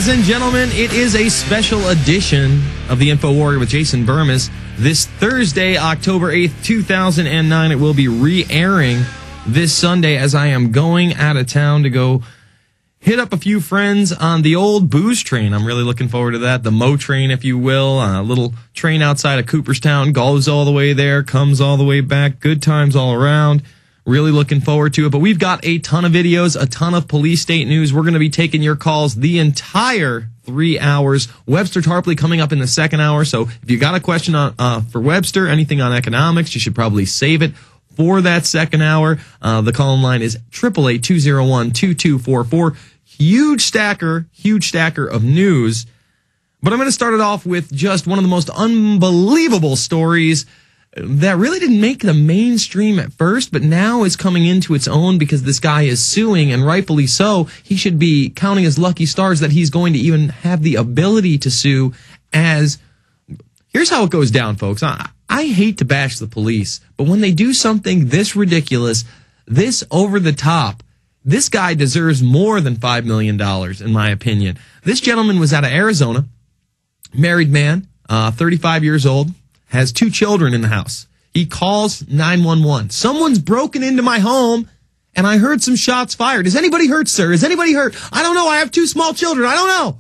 Ladies and gentlemen, it is a special edition of the Infowarrior with Jason Bermas. This Thursday, October 8th, 2009, it will be re-airing this Sunday as I am going out of town to go hit up a few friends on the old booze train. I'm really looking forward to that. The Mo train, if you will. A little train outside of Cooperstown. Goes all the way there, comes all the way back. Good times all around. Really looking forward to it. But we've got a ton of videos, a ton of police state news. We're going to be taking your calls the entire 3 hours. Webster Tarpley coming up in the second hour. So if you got a question for Webster, anything on economics, you should probably save it for that second hour. The call-in line is 888-201-2244. Huge stacker of news. But I'm going to start it off with just one of the most unbelievable stories that really didn't make the mainstream at first, but now is coming into its own because this guy is suing, and rightfully so. He should be counting his lucky stars that he's going to even have the ability to sue. As here's how it goes down, folks. I hate to bash the police, but when they do something this ridiculous, this over the top, this guy deserves more than $5 million, in my opinion. This gentleman was out of Arizona, married man, 35 years old, has 2 children in the house. He calls 911. Someone's broken into my home, and I heard some shots fired. Is anybody hurt, sir? Is anybody hurt? I don't know. I have 2 small children. I don't know.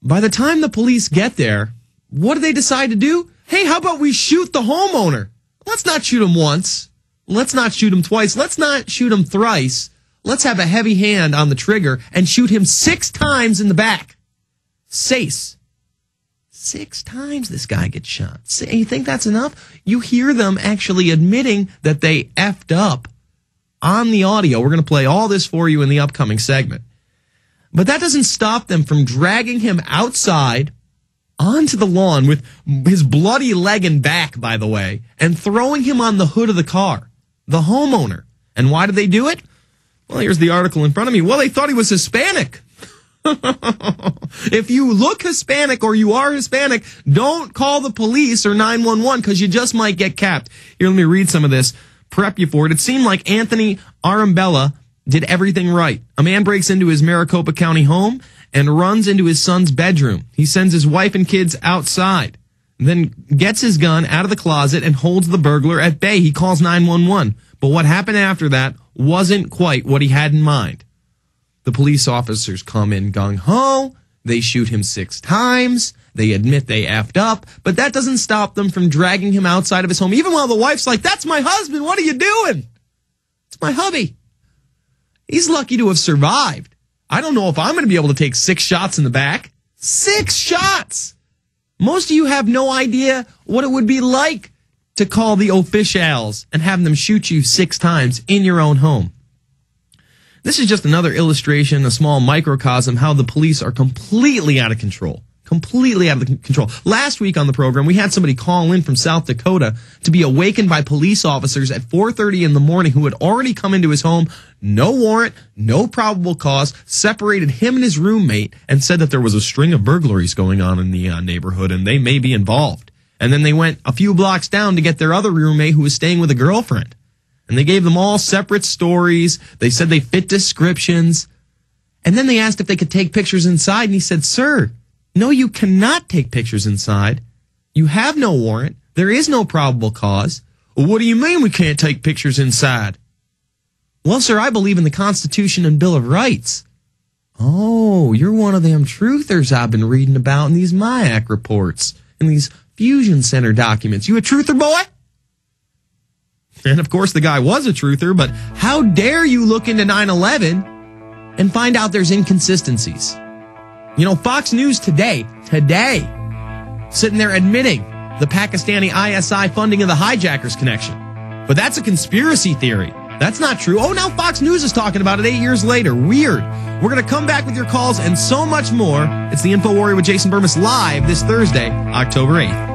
By the time the police get there, what do they decide to do? Hey, how about we shoot the homeowner? Let's not shoot him once. Let's not shoot him twice. Let's not shoot him thrice. Let's have a heavy hand on the trigger and shoot him 6 times in the back. 6 times this guy gets shot. You think that's enough? You hear them actually admitting that they effed up on the audio. We're going to play all this for you in the upcoming segment. But that doesn't stop them from dragging him outside onto the lawn with his bloody leg and back, by the way, and throwing him on the hood of the car, the homeowner. And why did they do it? Well, here's the article in front of me. Well, they thought he was Hispanic. If you look Hispanic or you are Hispanic, don't call the police or 911 because you just might get capped. Here, let me read some of this. Prep you for it. It seemed like Anthony Arambella did everything right. A man breaks into his Maricopa County home and runs into his son's bedroom. He sends his wife and kids outside, then gets his gun out of the closet and holds the burglar at bay. He calls 911. But what happened after that wasn't quite what he had in mind. The police officers come in gung-ho. They shoot him 6 times. They admit they effed up. But that doesn't stop them from dragging him outside of his home, even while the wife's like, that's my husband. What are you doing? It's my hubby. He's lucky to have survived. I don't know if I'm going to be able to take 6 shots in the back. 6 shots! Most of you have no idea what it would be like to call the officials and have them shoot you 6 times in your own home. This is just another illustration, a small microcosm, how the police are completely out of control. Completely out of control. Last week on the program, we had somebody call in from South Dakota to be awakened by police officers at 4:30 in the morning who had already come into his home, no warrant, no probable cause, separated him and his roommate, and said that there was a string of burglaries going on in the neighborhood and they may be involved. And then they went a few blocks down to get their other roommate who was staying with a girlfriend. And they gave them all separate stories. They said they fit descriptions. And then they asked if they could take pictures inside. And he said, sir, no, you cannot take pictures inside. You have no warrant. There is no probable cause. Well, what do you mean we can't take pictures inside? Well, sir, I believe in the Constitution and Bill of Rights. Oh, you're one of them truthers I've been reading about in these MIAC reports, in these Fusion Center documents. You a truther, boy? And, of course, the guy was a truther, but how dare you look into 9/11 and find out there's inconsistencies? You know, Fox News today, sitting there admitting the Pakistani ISI funding of the hijackers connection. But that's a conspiracy theory. That's not true. Oh, now Fox News is talking about it 8 years later. Weird. We're going to come back with your calls and so much more. It's the Infowarrior with Jason Bermas live this Thursday, October 8th.